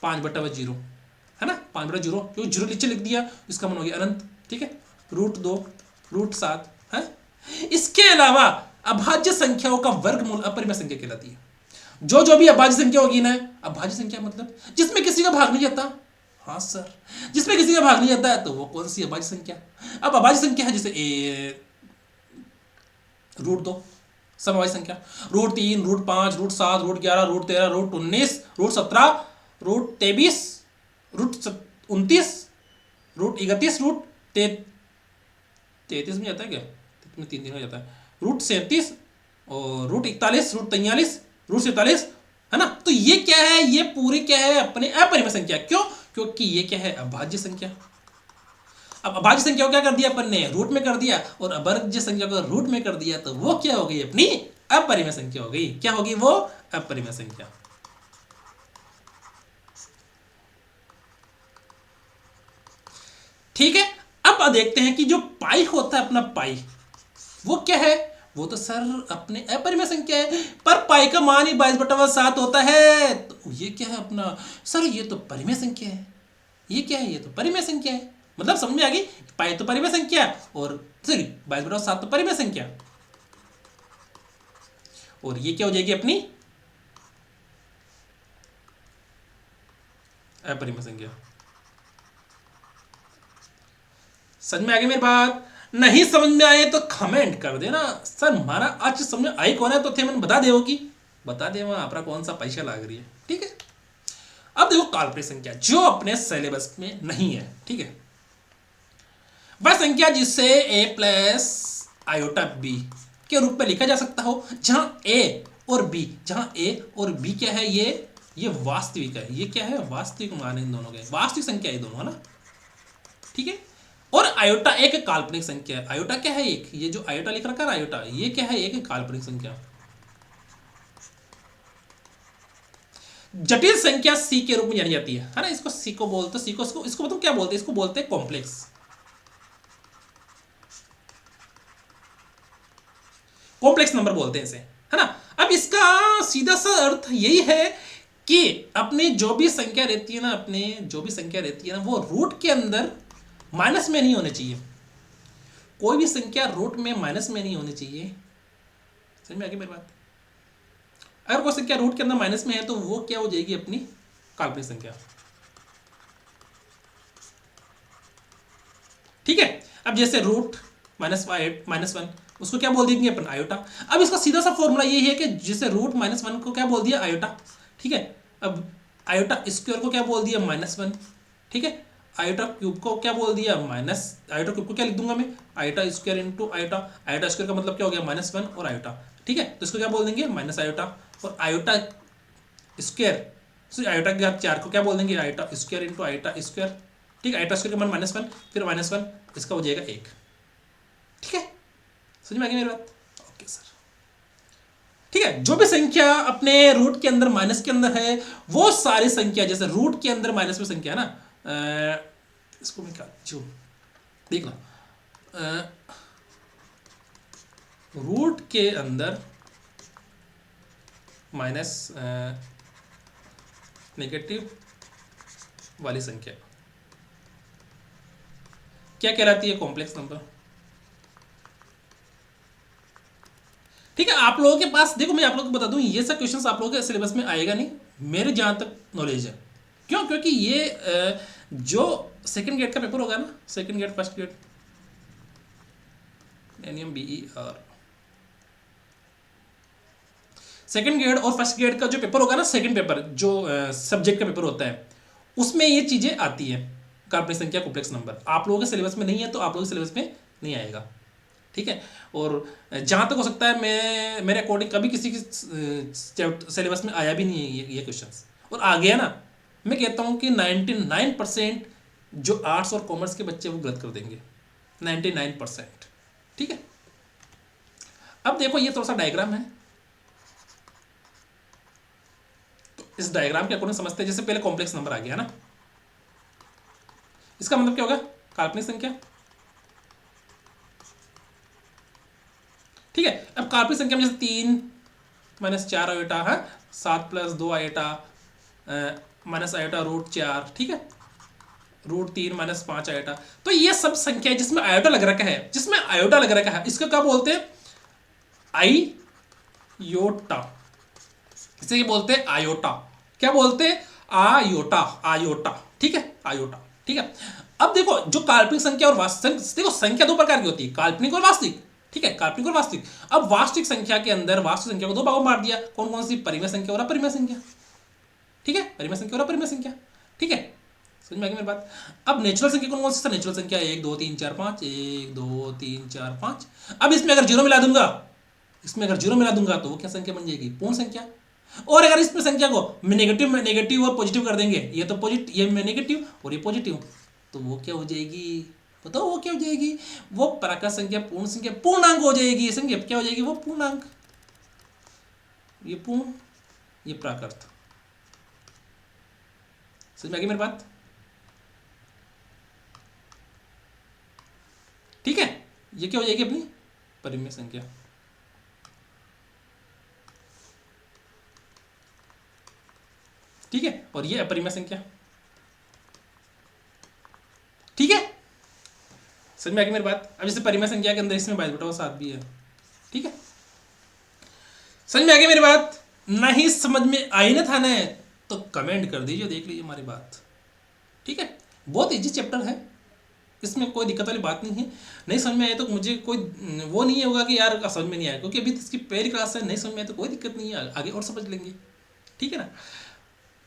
5/0 है ना, 5/0, क्योंकि 0 नीचे लिख दिया, इसका मान हो गया अनंत। ठीक है, √2 √7 है। इसके अलावा अभाज्य संख्याओं का वर्गमूल अपरिमेय संख्या कहलाती है। जो भी अभाज्य संख्या होगी ना, अभाज्य संख्या मतलब जिसमें किसी का भाग नहीं जाता। हाँ सर, जिसमें किसी का भाग नहीं जाता है तो वो कौन सी अभाज्य संख्या। अब अभाज्य संख्या है जैसे √2 समवाय संख्या, √3 √5 √7 √11 √13 √19 √17 √23 √29 √31 √33 में जाता है क्या, में 3 हो जाता है, √37 और √41 √43 √47 है ना। तो ये क्या है, ये पूरी क्या है अपने अपरिमेय संख्या। क्यों, क्योंकि ये क्या है अभाज्य संख्या। अब अभाज्य संख्या को क्या कर दिया अपन ने, रूट में कर दिया, और अभाज्य संख्या को रूट में कर दिया, तो वो क्या हो गई अपनी अपरिमेय संख्या हो गई। क्या होगी वो, अपरिमेय संख्या। ठीक है, अब देखते हैं कि जो पाई होता है अपना पाई, वो क्या है, वो तो सर अपने अपरिमेय संख्या है, पर पाई का मान ही 22/7 होता है। तो ये क्या है अपना, सर ये तो परिमेय संख्या है। ये क्या है, ये तो परिमेय संख्या है। मतलब समझ में आ गई, पाई तो परिमेय संख्या और सॉरी 22/7 तो परिमेय संख्या, और ये क्या हो जाएगी अपनी अपरिमेय संख्या। समझ में आ गई मेरी बात, नहीं समझ में आए तो कमेंट कर देना, सर हमारा आज समझ में आई कौन है, तो थे मैंने बता देव कि बता देव आपका कौन सा पैसा लाग रही है। ठीक है, अब देखो काल्पनिक संख्या जो अपने सिलेबस में नहीं है। ठीक है, वह संख्या जिसे a+i/b के रूप में लिखा जा सकता हो, जहां a और b, जहां a और b क्या है, ये वास्तविक है। ये क्या है, वास्तविक मान इन दोनों के, वास्तविक संख्या ये दोनों है ना। ठीक है, और आयोटा एक काल्पनिक संख्या है। आयोटा क्या है, एक ये जो आयोटा लिख रखा है आयोटा, ये क्या है, एक काल्पनिक संख्या। जटिल संख्या सी के रूप में जानी जाती है ना, इसको सी को बोलते, सी को इसको मतलब क्या बोलते हैं, इसको बोलते हैं कॉम्प्लेक्स, कॉम्प्लेक्स नंबर बोलते हैं इसे, है ना। अब इसका सीधा सा अर्थ यही है कि अपनी जो भी संख्या रहती है ना, अपने जो भी संख्या रहती है ना, वो रूट के अंदर माइनस में नहीं होने चाहिए। कोई भी संख्या रूट में माइनस में नहीं होनी चाहिए। समझ में आ गई मेरी बात। अगर कोई संख्या रूट के अंदर माइनस में है तो वो क्या हो जाएगी अपनी काल्पनिक संख्या। ठीक है, अब जैसे रूट -1 उसको क्या बोल देंगे अपन, आयोटा। अब इसका सीधा सा फॉर्मूला यही है कि जैसे रूट-1 को क्या बोल दिया, आयोटा। ठीक है, अब आयोटा स्क्वायर को क्या बोल दिया, -1। ठीक है, आयोटा क्यूब को क्या बोल दिया, माइनस, आयोटा क्यूब को क्या लिख दूंगा मैं, iota square into iota. Iota square का मतलब क्या हो गया, -1 और आयोटा। ठीक है, तो इसको क्या बोल देंगे, माइनस आयोटा, और आयोटा स्क्वायर, आयोटा के बाद 4 को क्या बोल देंगे, iota square into iota square. ठीक है, आयोटा स्क्वायर का मान -1, फिर -1, इसका हो जाएगा 1। ठीक है, समझ में आ गई मेरी बात। Okay sir. ठीक है, जो भी संख्या अपने रूट के अंदर माइनस के अंदर है, वो सारी संख्या, जैसे रूट के अंदर माइनस में संख्या है ना, इसको मैं क्या जो देख लो, रूट के अंदर माइनस नेगेटिव वाली संख्या क्या कहलाती है, कॉम्प्लेक्स नंबर। ठीक है, आप लोगों के पास देखो, मैं आप लोगों को बता दूं, ये सब क्वेश्चंस आप लोगों के सिलेबस में आएगा नहीं, मेरे जहां तक नॉलेज है। क्यों, क्योंकि ये जो सेकंड गेट का पेपर होगा ना, second grade first grade NMBER, second grade और फर्स्ट ग्रेड का जो पेपर होगा ना, सेकंड पेपर जो सब्जेक्ट का पेपर होता है, उसमें ये चीज़ें आती है, काल्पनिक संख्या, कॉम्प्लेक्स नंबर। आप लोगों के सिलेबस में नहीं है तो आप लोगों के सिलेबस में नहीं आएगा, ठीक है। और जहाँ तक हो सकता है मैं मेरे अकॉर्डिंग कभी किसी की सिलेबस में आया भी नहीं है ये क्वेश्चंस, और आ गया ना, मैं कहता हूँ कि 99% जो आर्ट्स और कॉमर्स के बच्चे वो गलत कर देंगे, 99%, ठीक है। अब देखो ये थोड़ा सा डायग्राम है, तो इस डायग्राम के अकॉर्डिंग समझते हैं। जैसे पहले कॉम्प्लेक्स नंबर आ गया ना, इसका मतलब क्या होगा, काल्पनिक संख्या, ठीक है। अब काल्पनिक संख्या में जैसे 3 - 4 आयोटा है, 7 + 2 आयोटा माइनस आयोटा √4, ठीक है, √3 - 5 आयोटा। तो ये सब संख्या है जिसमें आयोटा लग रखा है, जिसमें आयोटा लग रखा है, इसको क्या बोलते हैं, आयोटा। इसे ये बोलते हैं आयोटा। क्या बोलते हैं, आयोटा, आयोटा, ठीक है, आयोटा, ठीक है। अब देखो जो काल्पनिक संख्या और वास्तविक, देखो संख्या दो प्रकार की होती है, काल्पनिक और वास्तविक, ठीक है, काल्पनिक और वास्तविक। अब वास्तविक संख्या के अंदर वास्तविक संख्या को दो भागों में बांट दिया, कौन कौन सी, परिमेय संख्या और अपरिमेय संख्या, ठीक है, परिमेय संख्या और अपरिमेय संख्या, ठीक है, समझ में आ गई मेरी बात। अब नेचुरल संख्या कौन कौन सी, नेचुरल संख्या 1 2 3 4 5, 1 2 3 4 5। अब इसमें अगर जीरो मिला दूंगा, इसमें अगर जीरो मिला दूंगा तो वो क्या संख्या बन जाएगी, पूर्ण संख्या। और अगर इसमें संख्या को नेगेटिव में नेगेटिव और पॉजिटिव कर देंगे, ये तो पॉजिटिव, ये नेगेटिव और ये पॉजिटिव, तो वो क्या हो जाएगी, बताओ वो क्या हो जाएगी, वो प्राकृत संख्या, पूर्ण संख्या, पूर्णांक हो जाएगी। ये संख्या क्या हो जाएगी, वो पूर्णांक, ये पूर्ण, ये प्राकृत। समझ में आ गई मेरी बात, ठीक है। ये क्या हो जाएगी अपनी परिमेय संख्या, ठीक है, और ये अपरिमेय संख्या, ठीक है। समझ में आ गई मेरी बात। अब जैसे परिमेय संख्या के अंदर इसमें 22/7 भी है, ठीक है। समझ में आ गई मेरी बात। नहीं समझ में आई ना था ना, तो कमेंट कर दीजिए, देख लीजिए हमारी बात, ठीक है। बहुत इजी चैप्टर है, इसमें कोई दिक्कत वाली बात नहीं है। नहीं समझ में आए तो मुझे कोई वो नहीं होगा कि यार समझ में नहीं आया, क्योंकि अभी इसकी पहली क्लास है, नहीं समझ में आए तो कोई दिक्कत नहीं है, आगे और समझ लेंगे, ठीक है ना।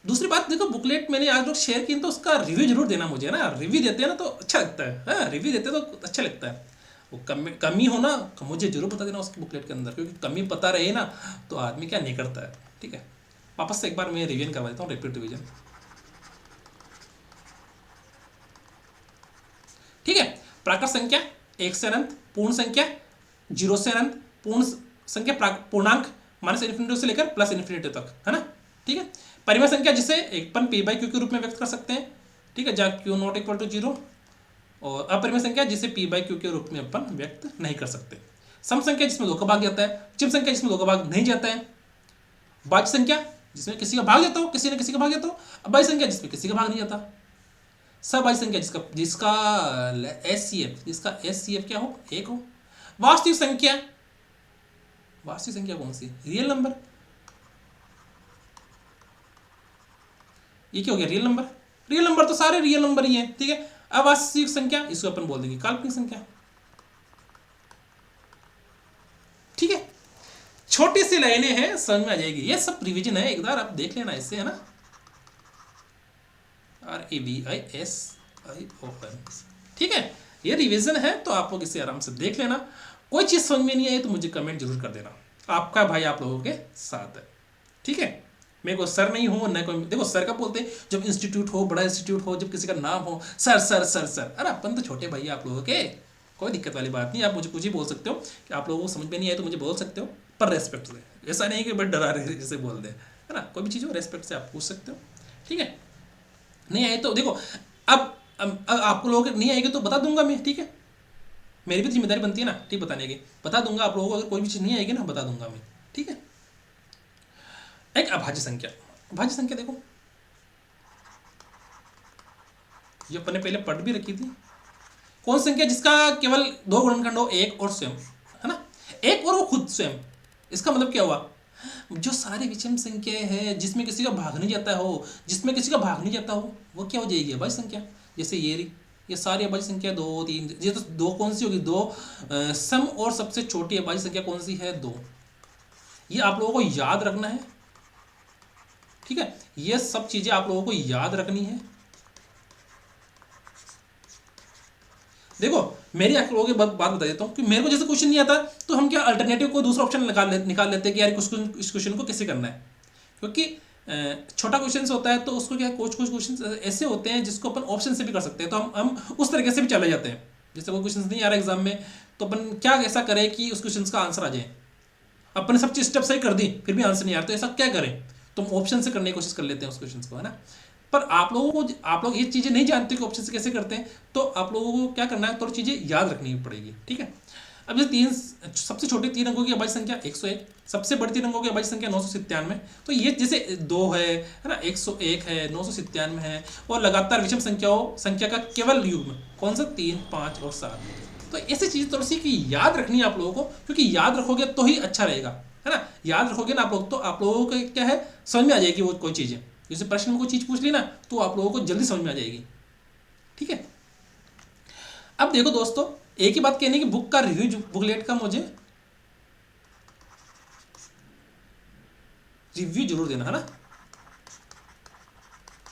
दूसरी बात देखो, बुकलेट मैंने आज लोग शेयर की तो उसका रिव्यू जरूर देना मुझे ना, रिव्यू देते हैं ना तो अच्छा लगता है, हाँ रिव्यू देते तो अच्छा लगता है। वो कमी हो ना तो मुझे जरूर बता देना उसकी बुकलेट के अंदर, क्योंकि कमी पता रहे ना तो आदमी क्या नहीं करता है, ठीक है। वापस से एक बार मैं रिवीजन करवा देता हूँ, रिपीट रिवीजन, ठीक है। प्राकृत संख्या 1 से अनंत, पूर्ण संख्या 0 से अनंत, पूर्ण संख्या पूर्णांक -∞ से लेकर +∞ तक, है ना, ठीक है। परिमेय संख्या जिसे एक पन p/q के रूप में व्यक्त कर सकते हैं, ठीक है, जहाँ q ≠ = 0। और अपरिमेय संख्या जिसे p/q के रूप में अपन व्यक्त नहीं कर सकते। सम संख्या जिसमें 2 का भाग जाता है, विषम संख्या जिसमें 2 का भाग नहीं जाता है, भाज्य संख्या जिसमें किसी का भाग जाता हो, किसी न किसी का भाग जाता हो, अभाज्य संख्या जिसमें किसी का भाग नहीं जाता, सभाज्य संख्या जिसका जिसका SCF, जिसका SCF क्या हो, 1 हो। वास्तविक संख्या, वास्तविक संख्या कौन सी, रियल नंबर, ये क्या हो गया, रियल नंबर। रियल नंबर तो सारे रियल नंबर ही हैं, ठीक है। अवास्तविक संख्या इसको अपन बोल देंगे काल्पनिक संख्या, ठीक है। छोटी सी लाइनें हैं, समझ में आ जाएगी, ये सब रिवीजन है, एक बार आप देख लेना इससे, है ना, REVISION, ठीक है। ये रिवीजन है तो आप लोग इसे आराम से देख लेना। कोई चीज़ समझ में नहीं आई तो मुझे कमेंट जरूर कर देना, आपका भाई आप लोगों के साथ है, ठीक है। मैं कोई सर नहीं हूँ, न कोई, देखो सर का बोलते हैं जब इंस्टीट्यूट हो, बड़ा इंस्टीट्यूट हो, जब किसी का नाम हो, सर सर सर सर, अरे अपन तो छोटे भाई आप लोगों के, कोई दिक्कत वाली बात नहीं। आप मुझे कुछ ही बोल सकते हो कि आप लोगों को समझ में नहीं आए तो मुझे बोल सकते हो, पर रेस्पेक्ट से, ऐसा नहीं कि बट डरा रहे जैसे बोल दे, है ना, कोई भी चीज़ हो रेस्पेक्ट से आप पूछ सकते हो, ठीक है। नहीं आए तो देखो, अब आपको लोगों के नहीं आएगी तो बता दूंगा मैं, ठीक है, मेरी भी जिम्मेदारी बनती है ना, ठीक, बताने की, बता दूंगा आप लोगों को, अगर कोई भी चीज़ नहीं आएगी ना बता दूंगा मैं, ठीक है। एक अभाज्य संख्या, अभाज्य संख्या देखो, ये अपन ने पहले पढ़ भी रखी थी, कौन संख्या जिसका केवल 2 गुणनखंड हो, एक और स्वयं, है ना, एक और वो खुद स्वयं। इसका मतलब क्या हुआ, जो सारी विषम संख्याएं हैं जिसमें किसी का भाग नहीं जाता हो, जिसमें किसी का भाग नहीं जाता हो, वो क्या हो जाएगी, अभाज्य संख्या। जैसे ये सारी अभाज्य संख्या 2 3, ये तो 2 कौन सी होगी, 2 सम और सबसे छोटी अभाज्य संख्या कौन सी है, 2। ये आप लोगों को याद रखना है, ठीक है। ये सब चीजें आप लोगों को याद रखनी है। देखो मेरी आप लोगों की बात बता देता हूँ कि मेरे को जैसे क्वेश्चन नहीं आता तो हम क्या अल्टरनेटिव को दूसरा ऑप्शन निकाल लेते हैं कि यार इस क्वेश्चन को कैसे करना है, क्योंकि छोटा क्वेश्चन होता है तो उसको क्या कुछ क्वेश्चन ऐसे होते हैं जिसको अपन ऑप्शन से भी कर सकते हैं, तो हम उस तरीके से भी चले जाते हैं। जैसे कोई क्वेश्चन नहीं आ रहा एग्जाम में तो अपन क्या ऐसा करें कि उस क्वेश्चन का आंसर आ जाए। अपन सब चीज स्टेप सही कर दी फिर भी आंसर नहीं आ रहा तो ऐसा क्या करें, तो हम ऑप्शन से करने की कोशिश कर लेते हैं उस क्वेश्चन को, है ना। पर आप लोग ये चीज़ें नहीं जानते कि ऑप्शन से कैसे करते हैं, तो आप लोगों को क्या करना है, थोड़ी चीज़ें याद रखनी पड़ेगी, ठीक है। अब ये सबसे छोटी 3 अंकों की अभाज्य संख्या 101, सबसे बड़ी 3 अंकों की अभाज्य संख्या 997, तो ये जैसे 2 है ना, 101 है, 997 है, और लगातार विषम संख्या का केवल युग्म कौन सा 3, 5 और 7। तो ऐसी चीज़ थोड़ी सी कि याद रखनी है आप लोगों को, क्योंकि याद रखोगे तो ही अच्छा रहेगा, है ना। याद रखोगे ना आप लोग तो आप लोगों को क्या है समझ में आ जाएगी वो कोई चीज़ें। जैसे प्रश्न में कोई चीज़ पूछ ली ना तो आप लोगों को जल्दी समझ में आ जाएगी, ठीक है। अब देखो दोस्तों, एक ही बात कहनी कि बुक का रिव्यू बुकलेट का मुझे रिव्यू जरूर देना, है ना।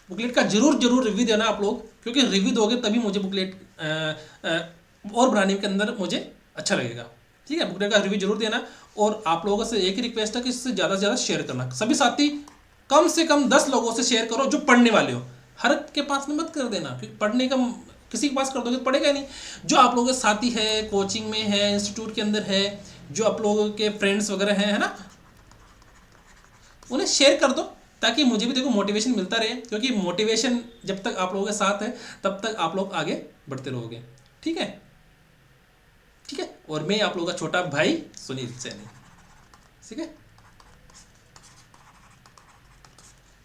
बुकलेट का जरूर रिव्यू देना आप लोग, क्योंकि रिव्यू दोगे तभी मुझे बुकलेट और बनाने के अंदर मुझे अच्छा लगेगा, ठीक है। बुकलेट का रिव्यू जरूर देना, और आप लोगों से एक ही रिक्वेस्ट है कि इससे ज़्यादा से ज़्यादा शेयर करना। सभी साथी कम से कम 10 लोगों से शेयर करो जो पढ़ने वाले हो, हर के पास में मत कर देना, क्योंकि पढ़ने का किसी के पास कर दोगे तो पढ़ेगा नहीं। जो आप लोगों के साथी है, कोचिंग में है, इंस्टीट्यूट के अंदर है, जो आप लोगों के फ्रेंड्स वगैरह हैं, है ना, उन्हें शेयर कर दो, ताकि मुझे भी देखो मोटिवेशन मिलता रहे, क्योंकि मोटिवेशन जब तक आप लोगों के साथ है तब तक आप लोग आगे बढ़ते रहोगे, ठीक है, ठीक है। और मैं आप लोगों का छोटा भाई सुनील सैनी, ठीक है,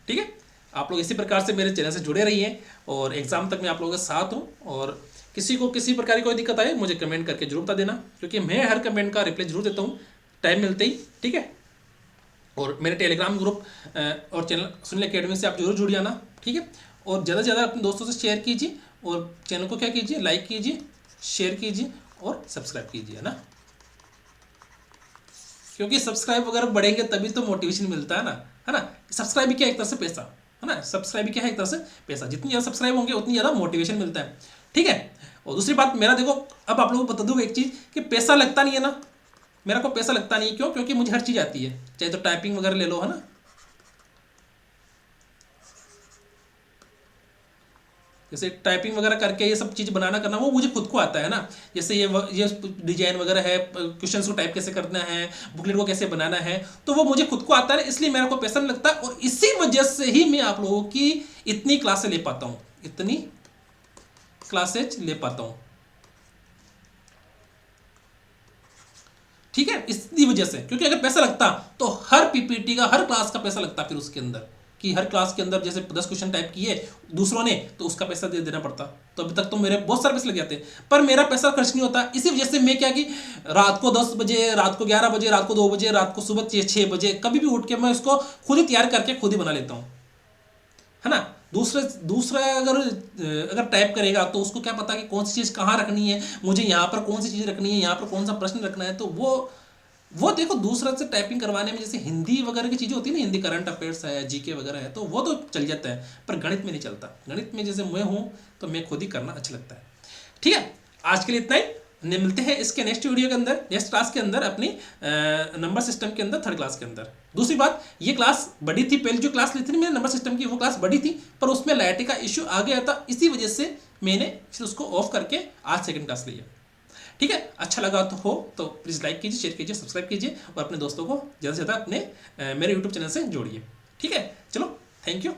ठीक है। आप लोग इसी प्रकार से मेरे चैनल से जुड़े रहिए, और एग्जाम तक मैं आप लोगों के साथ हूँ। और किसी को किसी प्रकार की कोई दिक्कत आए मुझे कमेंट करके जरूर बता देना, क्योंकि मैं हर कमेंट का रिप्लाई जरूर देता हूँ टाइम मिलते ही, ठीक है। और मेरे टेलीग्राम ग्रुप और चैनल सुनील एकेडमी से आप जरूर जुड़ जाना, ठीक है। और ज़्यादा से ज़्यादा अपने दोस्तों से शेयर कीजिए, और चैनल को क्या कीजिए, लाइक कीजिए, शेयर कीजिए और सब्सक्राइब कीजिए, है ना, क्योंकि सब्सक्राइब वगैरह बढ़ेंगे तभी तो मोटिवेशन मिलता है ना। सब्सक्राइब भी क्या एक तरह से पैसा, है ना, सब्सक्राइब भी क्या है एक तरह से पैसा। जितनी ज़्यादा सब्सक्राइब होंगे उतनी ज़्यादा मोटिवेशन मिलता है, ठीक है। और दूसरी बात मेरा देखो, अब आप लोगों को बता दूँ एक चीज़ कि पैसा लगता नहीं है ना, मेरा को पैसा लगता नहीं है, क्यों, क्योंकि मुझे हर चीज़ आती है, चाहे तो टाइपिंग वगैरह ले लो, है ना। जैसे टाइपिंग वगैरह करके ये सब चीज़ बनाना करना वो मुझे खुद को आता है ना। जैसे ये डिजाइन वगैरह है, क्वेश्चंस को टाइप कैसे करना है, बुकलेट को कैसे बनाना है, तो वो मुझे खुद को आता है, इसलिए मेरे को पैसा नहीं लगता। और इसी वजह से ही मैं आप लोगों की इतनी क्लासें ले पाता हूँ, इतनी क्लासेज ले पाता हूँ, ठीक है, इसी वजह से। क्योंकि अगर पैसा लगता तो हर पीपीटी का, हर क्लास का पैसा लगता फिर उसके अंदर, कि हर क्लास के अंदर जैसे 10 क्वेश्चन टाइप किए दूसरों ने तो उसका पैसा दे देना पड़ता, तो अभी तक तो मेरे बहुत सारे पैसे लग जाते, पर मेरा पैसा खर्च नहीं होता। इसी वजह से मैं क्या कि रात को 10 बजे, रात को 11 बजे, रात को 2 बजे, रात को सुबह 6 बजे कभी भी उठ के मैं उसको खुद ही तैयार करके खुद ही बना लेता हूँ, है ना। दूसरा अगर टाइप करेगा तो उसको क्या पता कि कौन सी चीज़ कहाँ रखनी है, मुझे यहाँ पर कौन सी चीज़ रखनी है, यहाँ पर कौन सा प्रश्न रखना है, तो वो देखो दूसरा से टाइपिंग करवाने में जैसे हिंदी वगैरह की चीज़ें होती है ना, हिंदी करंट अफेयर्स है, जीके वगैरह है, तो वो तो चल जाता है, पर गणित में नहीं चलता। गणित में जैसे मैं हूँ तो मैं खुद ही करना अच्छा लगता है, ठीक है। आज के लिए इतना ही, मिलते हैं इसके नेक्स्ट वीडियो के अंदर, नेक्स्ट क्लास के अंदर, अपनी नंबर सिस्टम के अंदर, 3rd क्लास के अंदर। दूसरी बात, ये क्लास बड़ी थी, पहले जो क्लास ली थी मैंने नंबर सिस्टम की, वो क्लास बड़ी थी, पर उसमें लाइट का इश्यू आ गया था, इसी वजह से मैंने फिर उसको ऑफ करके आज 2nd क्लास लिया, ठीक है। अच्छा लगा तो प्लीज़ लाइक कीजिए, शेयर कीजिए, सब्सक्राइब कीजिए, और अपने दोस्तों को ज़्यादा से ज़्यादा अपने मेरे यूट्यूब चैनल से जोड़िए, ठीक है। चलो, थैंक यू।